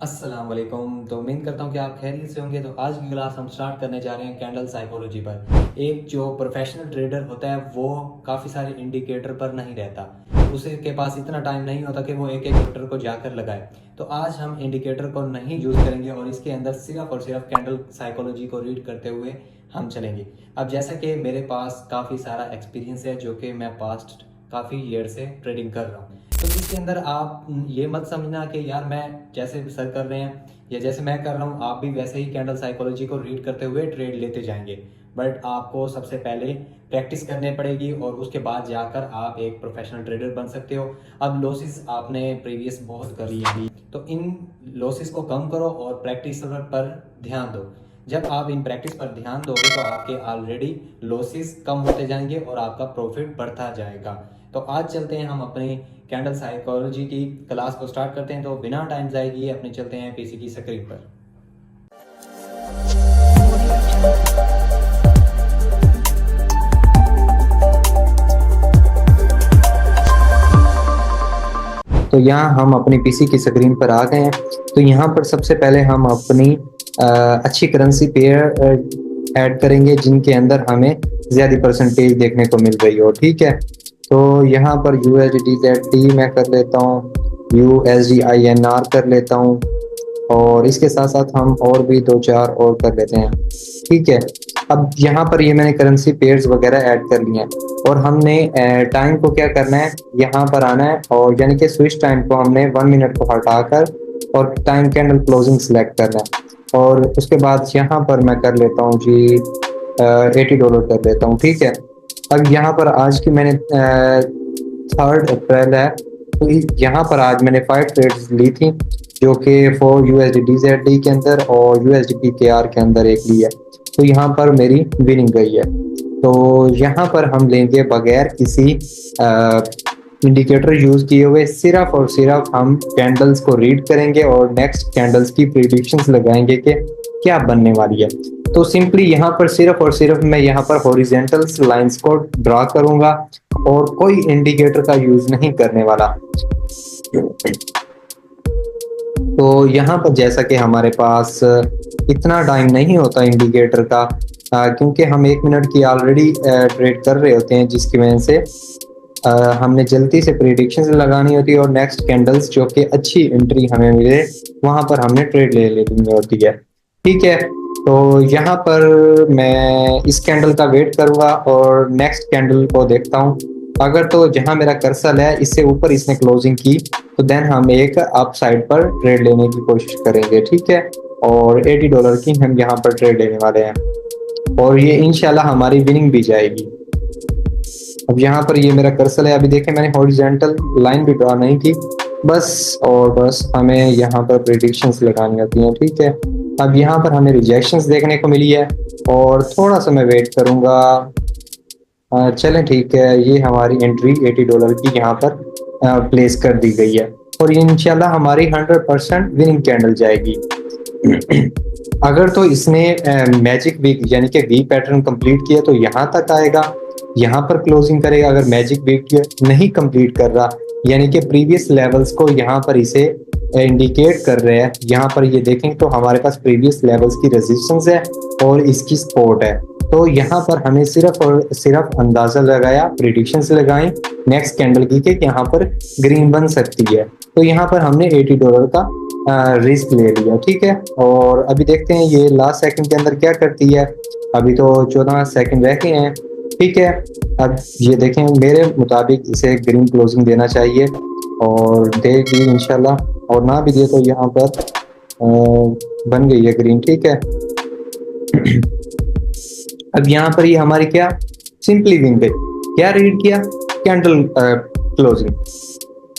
अस्सलाम वालेकुम। तो उम्मीद करता हूँ कि आप खैरियत से होंगे। तो आज की क्लास हम स्टार्ट करने जा रहे हैं कैंडल साइकोलॉजी पर। एक जो प्रोफेशनल ट्रेडर होता है वो काफ़ी सारे इंडिकेटर पर नहीं रहता, उसके पास इतना टाइम नहीं होता कि वो एक एक इंडिकेटर को जाकर लगाए। तो आज हम इंडिकेटर को नहीं यूज़ करेंगे और इसके अंदर सिर्फ और सिर्फ कैंडल साइकोलॉजी को रीड करते हुए हम चलेंगे। अब जैसा कि मेरे पास काफ़ी सारा एक्सपीरियंस है, जो कि मैं पास्ट काफ़ी ईयर से ट्रेडिंग कर रहा हूँ, तो इसके अंदर आप ये मत समझना कि यार मैं जैसे सर कर रहे हैं या जैसे मैं कर रहा हूँ आप भी वैसे ही कैंडल साइकोलॉजी को रीड करते हुए ट्रेड लेते जाएंगे। बट आपको सबसे पहले प्रैक्टिस करनी पड़ेगी और उसके बाद जाकर आप एक प्रोफेशनल ट्रेडर बन सकते हो। अब लॉसेस आपने प्रीवियस बहुत करी है, तो इन लॉसेस को कम करो और प्रैक्टिस पर ध्यान दो। जब आप इन प्रैक्टिस पर ध्यान दोगे तो आपके ऑलरेडी लॉसेस कम होते जाएंगे और आपका प्रॉफिट बढ़ता जाएगा। तो आज चलते हैं हम अपनी कैंडल साइकोलॉजी की क्लास को स्टार्ट करते हैं। तो बिना टाइम जाए किए अपने चलते हैं पीसी की स्क्रीन पर। तो यहाँ हम अपनी पीसी की स्क्रीन पर आ गए हैं। तो यहाँ पर सबसे पहले हम अपनी अच्छी करेंसी पेयर ऐड करेंगे जिनके अंदर हमें ज़्यादा परसेंटेज देखने को मिल रही हो। ठीक है, तो यहाँ पर USDZD मैं कर लेता हूँ, USDINR कर लेता हूँ और इसके साथ साथ हम और भी दो चार और कर लेते हैं। ठीक है, अब यहाँ पर ये मैंने करेंसी पेयर्स वगैरह ऐड कर लिए हैं और हमने टाइम को क्या करना है, यहाँ पर आना है और यानी कि स्विच टाइम को हमने 1 मिनट को हटाकर और टाइम कैंडल क्लोजिंग सिलेक्ट करना है और उसके बाद यहाँ पर मैं कर लेता हूँ जी $80 कर लेता हूँ। ठीक है, अब यहाँ पर आज की मैंने 3 अप्रैल है, तो यहाँ पर आज मैंने 5 ट्रेड्स ली थी जो कि 4 USDZD के अंदर और USDPKR के अंदर एक ली है। तो यहाँ पर मेरी विनिंग गई है। तो यहाँ पर हम लेंगे बगैर किसी इंडिकेटर यूज किए हुए, सिर्फ और सिर्फ हम कैंडल्स को रीड करेंगे और नेक्स्ट कैंडल्स की प्रिडिक्शंस लगाएंगे कि क्या बनने वाली है। तो सिंपली यहाँ पर सिर्फ और सिर्फ मैं यहाँ पर हॉरिजॉन्टल लाइंस को ड्रा करूंगा और कोई इंडिकेटर का यूज नहीं करने वाला। तो यहाँ पर जैसा कि हमारे पास इतना टाइम नहीं होता इंडिकेटर का, क्योंकि हम 1 मिनट की ऑलरेडी ट्रेड कर रहे होते हैं, जिसकी वजह से हमने जल्दी से प्रेडिक्शंस लगानी होती है और नेक्स्ट कैंडल्स जो कि अच्छी एंट्री हमें मिले वहां पर हमने ट्रेड ले लेनी होती है। ठीक है, तो यहाँ पर मैं इस कैंडल का वेट करूंगा और नेक्स्ट कैंडल को देखता हूँ। अगर तो जहां मेरा कर्सर है इससे ऊपर इसने क्लोजिंग की तो देन हम एक अप साइड पर ट्रेड लेने की कोशिश करेंगे। ठीक है, और $80 की हम यहाँ पर ट्रेड लेने वाले हैं और ये इंशाल्लाह हमारी विनिंग भी जाएगी। अब यहाँ पर ये मेरा कर्सर है, अभी देखें मैंने हॉरिजॉन्टल लाइन भी ड्रा नहीं की, बस और बस हमें यहाँ पर प्रेडिक्शंस लगानी होती हैं। ठीक है, अब यहाँ पर हमें रिजेक्शंस देखने को मिली है और थोड़ा सा मैं वेट करूँगा। चलें ठीक है, ये हमारी एंट्री $80 की यहाँ पर प्लेस कर दी गई है और इंशाल्लाह हमारी 100% विनिंग कैंडल जाएगी। अगर तो इसने मैजिक वीक यानी कि वी पैटर्न कंप्लीट किया तो यहाँ तक आएगा, यहाँ पर क्लोजिंग करेगा। अगर मैजिक वीक नहीं कंप्लीट कर रहा यानी कि प्रीवियस लेवल्स को यहाँ पर इसे इंडिकेट कर रहे हैं, यहाँ पर ये देखें तो हमारे पास प्रीवियस लेवल्स की रेजिस्टेंस है और इसकी सपोर्ट है। तो यहाँ पर हमें सिर्फ और सिर्फ अंदाजा लगाया, प्रिडिक्शंस लगाई नेक्स्ट कैंडल की कि यहाँ पर ग्रीन बन सकती है। तो यहाँ पर हमने $80 का रिस्क ले लिया। ठीक है, और अभी देखते हैं ये लास्ट सेकंड के अंदर क्या करती है। अभी तो 14 सेकंड रह गए हैं। ठीक है, अब ये देखें मेरे मुताबिक इसे ग्रीन क्लोजिंग देना चाहिए और देगी इंशाल्लाह, और ना भी दे तो यहाँ पर बन गई है ग्रीन। ठीक है, अब यहाँ पर ये हमारी क्या सिंपली विन गई। क्या रीड किया, कैंडल क्लोजिंग।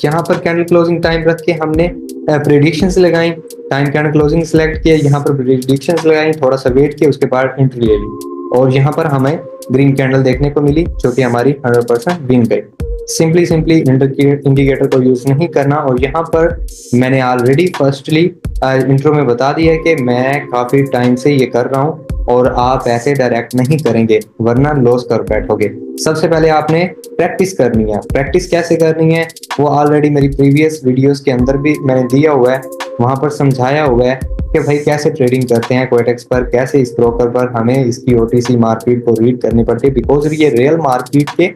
यहाँ पर कैंडल क्लोजिंग टाइम रख के हमने प्रेडिक्शंस लगाई, टाइम कैंडल क्लोजिंग सिलेक्ट किया, यहाँ पर प्रेडिक्शंस लगाई, थोड़ा सा वेट किया, उसके बाद एंट्री ले ली और यहाँ पर हमें ग्रीन कैंडल देखने को मिली जो कि हमारी 100% विन गई। सिंपली इंडिकेटर को यूज नहीं करना। और यहाँ पर मैंने ऑलरेडी फर्स्टली इंट्रो में बता दिया कि मैं काफी टाइम से ये कर रहा हूँ और आप ऐसे डायरेक्ट नहीं करेंगे वरना लॉस कर बैठोगे। सबसे पहले आपने प्रैक्टिस करनी है। प्रैक्टिस कैसे करनी है वो ऑलरेडी मेरी प्रीवियस वीडियोस के अंदर भी मैंने दिया हुआ है, वहां पर समझाया हुआ है कि भाई कैसे ट्रेडिंग करते हैं कोएटेक्स पर, कैसे इस ब्रोकर पर हमें इसकी ओटीसी मार्केट को रीड करनी पड़ती है, बिकॉज ये रियल मार्केट के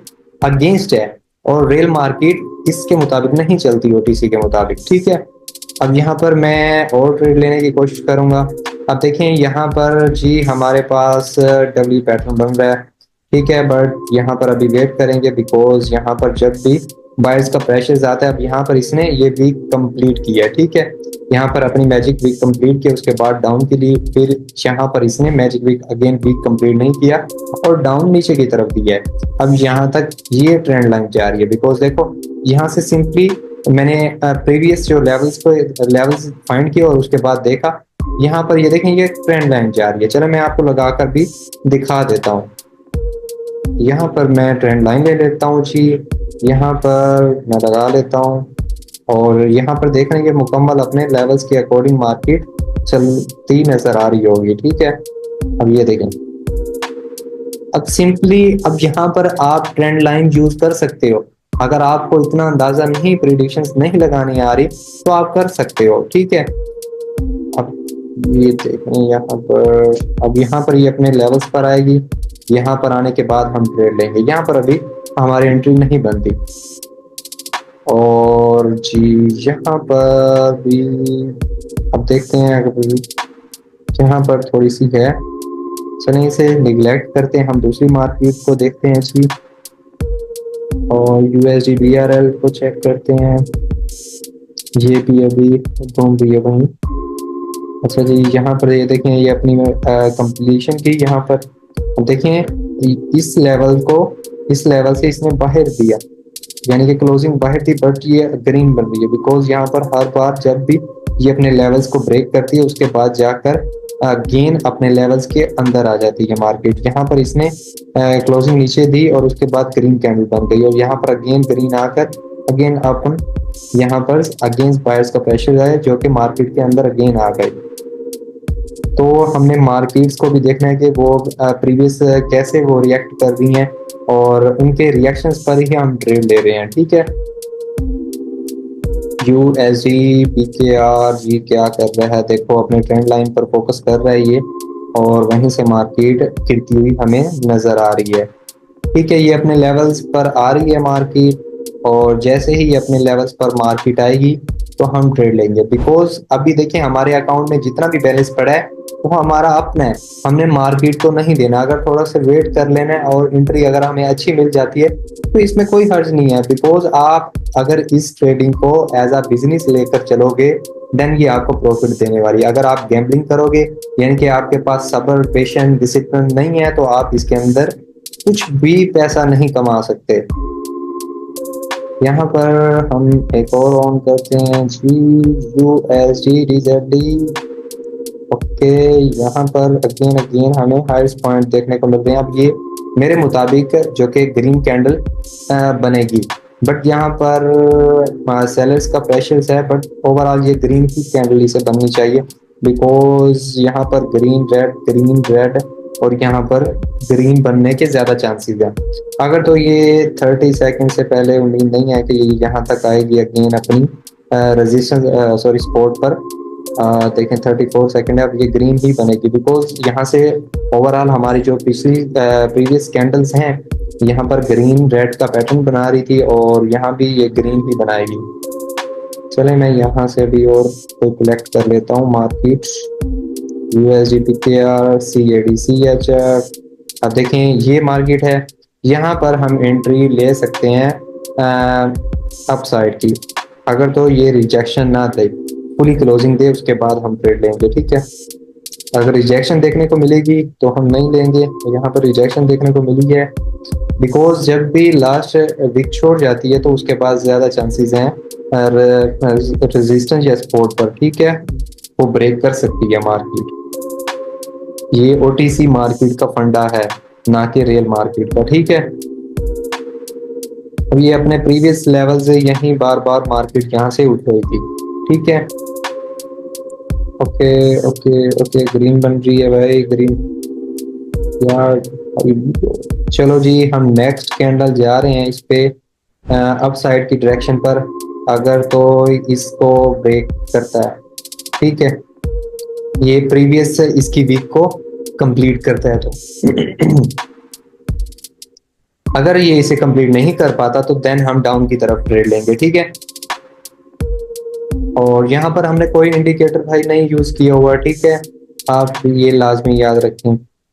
अगेंस्ट है और रियल मार्केट इसके मुताबिक नहीं चलती ओटीसी के मुताबिक, ठीक है। अब यहाँ पर मैं और ट्रेड लेने की कोशिश करूंगा। अब देखें यहाँ पर जी हमारे पास डब्ल्यू पैटर्न बन रहा है, ठीक है, बट यहाँ पर अभी वेट करेंगे बिकॉज यहाँ पर जब भी बायर्स का प्रेशर आता है, अब यहाँ पर इसने ये वीक कंप्लीट किया है, ठीक है, यहाँ पर अपनी मैजिक वीक कंप्लीट किया, उसके बाद डाउन के लिए फिर यहाँ पर इसने magic week again week complete नहीं किया और डाउन नीचे की तरफ दिया है। अब यहाँ तक ये ट्रेंड लाइन जा रही है बिकॉज देखो यहाँ से सिंपली मैंने प्रीवियस जो लेवल्स फाइंड किए और उसके बाद देखा यहाँ पर ये देखें ये ट्रेंड लाइन जा रही है। चलो मैं आपको लगाकर भी दिखा देता हूँ। यहाँ पर मैं ट्रेंड लाइन ले लेता हूँ जी, यहाँ पर मैं लगा लेता हूँ और यहाँ पर देख रहे हैं कि मुकम्मल अपने लेवल्स के अकॉर्डिंग मार्केट चलती नजर आ रही होगी, ठीक है। अब ये देखें, अब सिंपली अब यहाँ पर आप ट्रेंड लाइन यूज कर सकते हो। अगर आपको इतना अंदाजा नहीं, प्रिडिक्शंस नहीं लगानी आ रही तो आप कर सकते हो, ठीक है। अब ये देखें यहाँ पर, अब यहाँ पर ये अपने लेवल्स पर आएगी, यहाँ पर आने के बाद हम ट्रेड लेंगे। यहाँ पर अभी हमारी एंट्री नहीं बनती और जी यहाँ पर भी अब देखते हैं अगर यहाँ पर थोड़ी सी है, चलिए इसे निगलेक्ट करते हैं, हम दूसरी मार्केट को देखते हैं जी और यूएसडी बीआरएल को चेक करते हैं। ये भी अभी घूम रही है वहीं। अच्छा जी यहाँ पर ये देखें ये अपनी कंप्लीशन की, यहाँ पर देखें इस लेवल से इसने बाहर दिया, यानी कि क्लोजिंग बाहर थी बट ये ग्रीन बन रही है बिकॉज यहाँ पर हर बार जब भी ये अपने लेवल्स को ब्रेक करती है उसके बाद जाकर गेन अपने लेवल्स के अंदर आ जाती है मार्केट। यहाँ पर इसने क्लोजिंग नीचे दी और उसके बाद ग्रीन कैंडल बन गई और यहाँ पर अगेन ग्रीन आकर अगेन अपन यहाँ पर अगेंस्ट बायर्स का प्रेशर है जो कि मार्केट के अंदर अगेन आ गए। तो हमने मार्केट्स को भी देखना है कि वो प्रीवियस कैसे वो रिएक्ट कर रही हैं और उनके रिएक्शंस पर ही हम ट्रेड ले रहे हैं, ठीक है। यूएसडी पीकेआर जी क्या कर रहा है, देखो अपने ट्रेंड लाइन पर फोकस कर रहा है ये और वहीं से मार्केट गिरती हुई हमें नजर आ रही है, ठीक है। ये अपने लेवल्स पर आ रही है मार्केट और जैसे ही ये अपने लेवल्स पर मार्केट आएगी तो हम ट्रेड लेंगे बिकॉज अभी देखिए हमारे अकाउंट में जितना भी बैलेंस पड़ा है वो हमारा अपना है, हमने मार्केट को नहीं देना। अगर थोड़ा सा वेट कर लेना है और एंट्री अगर हमें अच्छी मिल जाती है तो इसमें कोई हर्ज नहीं है बिकॉज आप अगर इस ट्रेडिंग को एज अ बिजनेस लेकर चलोगे देन ये आपको प्रॉफिट देने वाली है। अगर आप गैम्बलिंग करोगे यानी कि आपके पास सब्र, पेशेंस, डिसिप्लिन नहीं है तो आप इसके अंदर कुछ भी पैसा नहीं कमा सकते। यहाँ पर हम एक और ऑन करते हैं जी यूएसडी डीजेडी। ओके यहाँ पर अगेन हमें हाईएस्ट पॉइंट देखने को मिल रहे हैं। अब ये मेरे मुताबिक जो कि ग्रीन कैंडल बनेगी बट यहाँ पर सेलर्स का प्रेशर है बट ओवरऑल ये ग्रीन ही कैंडल इसे बननी चाहिए बिकॉज यहाँ पर ग्रीन रेड और यहाँ पर ग्रीन बनने के ज्यादा चांसेस हैं। अगर तो ये 30 सेकंड से पहले उम्मीद नहीं है कि ये यहाँ तक आएगी अगेन अपनी रेजिस्टेंस सपोर्ट पर। देखें 34 सेकंड है, अब ये ग्रीन ही बनेगी बिकॉज यहाँ से ओवरऑल हमारी जो पिछली प्रीवियस कैंडल्स हैं यहाँ पर ग्रीन रेड का पैटर्न बना रही थी और यहाँ भी ये ग्रीन ही बनाएगी। चले मैं यहाँ से भी और कोई कलेक्ट कर लेता हूँ market USD PKR CAD CHF। अब देखें ये मार्केट है, यहाँ पर हम एंट्री ले सकते हैं अपसाइड की। अगर तो ये रिजेक्शन ना दे, फुली क्लोजिंग दे, उसके बाद हम ट्रेड लेंगे, ठीक है। अगर रिजेक्शन देखने को मिलेगी तो हम नहीं लेंगे। यहाँ पर रिजेक्शन देखने को मिली है बिकॉज जब भी लास्ट वीक छोड़ जाती है तो उसके बाद ज्यादा चांसेस हैं रेजिस्टेंस या सपोर्ट पर, ठीक है, वो ब्रेक कर सकती है मार्केट। ये OTC मार्केट का फंडा है ना कि रियल मार्केट का, ठीक है। अब ये अपने प्रीवियस लेवल से यहीं बार बार मार्केट यहाँ से उठ रही थी, ठीक है। ओके ओके ओके ग्रीन बन रही है भाई, ग्रीन यार। चलो जी हम नेक्स्ट कैंडल जा रहे हैं इस पे अप साइड की डायरेक्शन पर। अगर तो इसको ब्रेक करता है ठीक है, ये प्रीवियस इसकी वीक को कंप्लीट करता है। तो अगर ये इसे कंप्लीट नहीं कर पाता तो देन हम डाउन की तरफ ट्रेड लेंगे, ठीक है। और यहाँ पर हमने कोई इंडिकेटर भाई नहीं यूज किया हुआ, ठीक है, आप ये लाजमी याद रखें।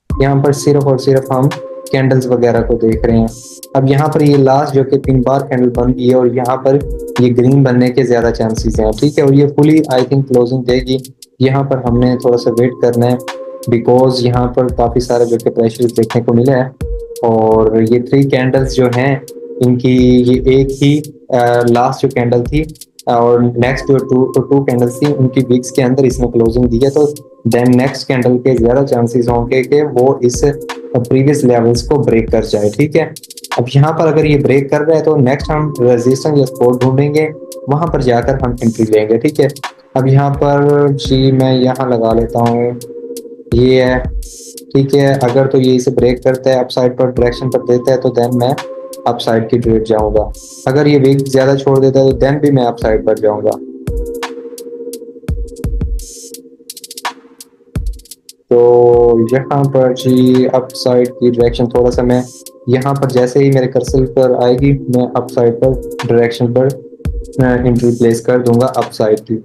यहाँ पर सिर्फ और सिर्फ हम कैंडल्स वगैरह को देख रहे हैं। अब यहाँ पर ये लास्ट जो कि 3 बार कैंडल बन गई है और यहाँ पर ये ग्रीन बनने के ज्यादा चांसेस हैं, ठीक है, और ये फुली आई थिंक क्लोजिंग देगी। यहाँ पर हमने थोड़ा सा वेट करना है बिकॉज यहाँ पर काफी सारे जो कि प्रेशर देखने को मिला है। और ये 3 कैंडल्स जो हैं इनकी ये एक ही लास्ट जो कैंडल थी और नेक्स्ट जो टू कैंडल्स थी उनकी वीक्स के अंदर इसने क्लोजिंग दी है। तो देन नेक्स्ट कैंडल के ज्यादा चांसेस होंगे कि वो इस प्रीवियस लेवल्स को ब्रेक कर जाए, ठीक है। अब यहाँ पर अगर ये ब्रेक कर रहा है तो नेक्स्ट हम रेजिस्टेंस या सपोर्ट ढूंढेंगे, वहां पर जाकर हम एंट्री लेंगे, ठीक है। अब यहाँ पर जी मैं यहाँ लगा लेता हूँ, ये है, ठीक है। अगर तो ये इसे ब्रेक करता है अपसाइड पर डायरेक्शन पर देता है तो देन मैं अपसाइड की ट्रेड जाऊंगा। अगर ये वीक ज्यादा छोड़ देता है तो देन भी मैं अपसाइड पर जाऊंगा। तो यहाँ पर जी अपसाइड की डायरेक्शन थोड़ा सा मैं यहाँ पर जैसे ही मेरे कर्सर पर आएगी मैं अपसाइड पर डायरेक्शन पर एंट्री प्लेस कर दूंगा अपसाइड की,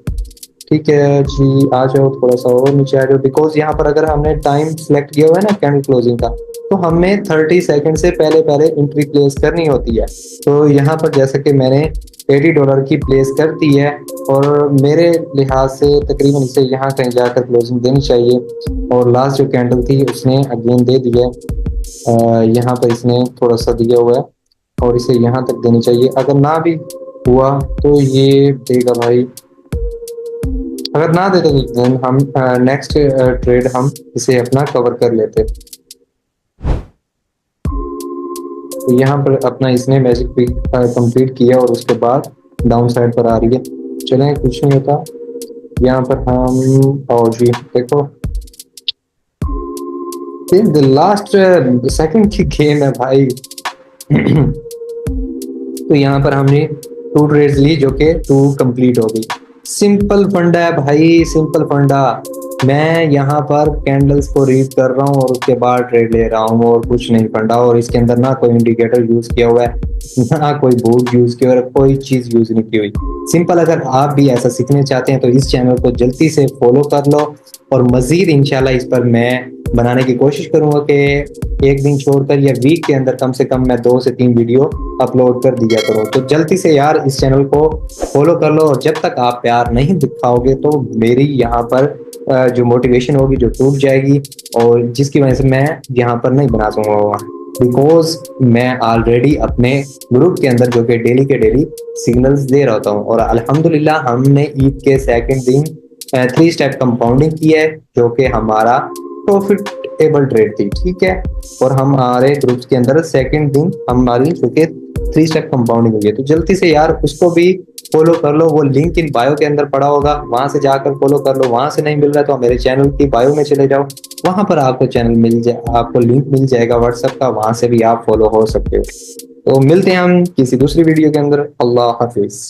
ठीक है जी। आ जाओ थोड़ा सा और नीचे आ जाओ बिकॉज यहाँ पर अगर हमने टाइम सेलेक्ट किया हुआ है ना कैंडल क्लोजिंग का, तो हमें 30 सेकंड से पहले पहले एंट्री प्लेस करनी होती है। तो यहाँ पर जैसे कि मैंने $80 की प्लेस कर दी है और मेरे लिहाज से तकरीबन इसे यहाँ कहीं जाकर क्लोजिंग देनी चाहिए। और लास्ट जो कैंडल थी उसने अगेन दे दिया है, यहाँ पर इसने थोड़ा सा दिया हुआ है और इसे यहाँ तक देनी चाहिए। अगर ना भी हुआ तो ये देगा भाई, अगर ना देते तो हम नेक्स्ट ट्रेड हम इसे अपना कवर कर लेते। तो यहाँ पर अपना इसने मैजिक भी कंप्लीट किया और उसके बाद डाउन साइड पर आ रही है। चलें कुछ नहीं होता, यहाँ पर हम और जी देखो लास्ट सेकंड की गेम है भाई। तो यहाँ पर हमने 2 ट्रेड्स ली जो कि 2 कंप्लीट हो गई। सिंपल फंडा है भाई, सिंपल फंडा। मैं यहाँ पर कैंडल्स को रीड कर रहा हूँ और उसके बाद ट्रेड ले रहा हूँ और कुछ नहीं फंडा। और इसके अंदर ना कोई इंडिकेटर यूज किया हुआ है, ना कोई बोर्ड यूज किया हुआ है, कोई चीज यूज नहीं की हुई। सिंपल। अगर आप भी ऐसा सीखना चाहते हैं तो इस चैनल को जल्दी से फॉलो कर लो और मजीद इंशाल्लाह इस पर मैं बनाने की कोशिश करूंगा कि एक दिन छोड़कर या वीक के अंदर कम से कम मैं 2 से 3 वीडियो अपलोड कर दिया करूँ। तो जल्दी से यार इस चैनल को फॉलो कर लो और जब तक आप प्यार नहीं दिखाओगे तो मेरी यहाँ पर जो मोटिवेशन होगी जो टूट जाएगी और जिसकी वजह से मैं यहाँ पर नहीं बना सकूंगा बिकॉज मैं ऑलरेडी अपने ग्रुप के अंदर जो कि डेली के डेली सिग्नल्स दे रहा होता हूँ। और अल्हम्दुलिल्लाह हमने ईद के सेकंड दिन 3 स्टेप कंपाउंडिंग की है जो कि हमारा प्रॉफिटेबल ट्रेड थी, ठीक है। और हमारे ग्रुप्स के अंदर सेकंड दिन हमारी जो कि 3 स्टेप कंपाउंडिंग हुई है। तो जल्दी से यार उसको भी फॉलो कर लो, वो लिंक इन बायो के अंदर पड़ा होगा, वहां से जाकर फॉलो कर लो। वहां से नहीं मिल रहा तो मेरे चैनल की बायो में चले जाओ, वहां पर आपको चैनल मिल जाए, आपको लिंक मिल जाएगा व्हाट्सएप का, वहां से भी आप फॉलो हो सकते हो। तो मिलते हैं हम किसी दूसरी वीडियो के अंदर। अल्लाह हाफिज।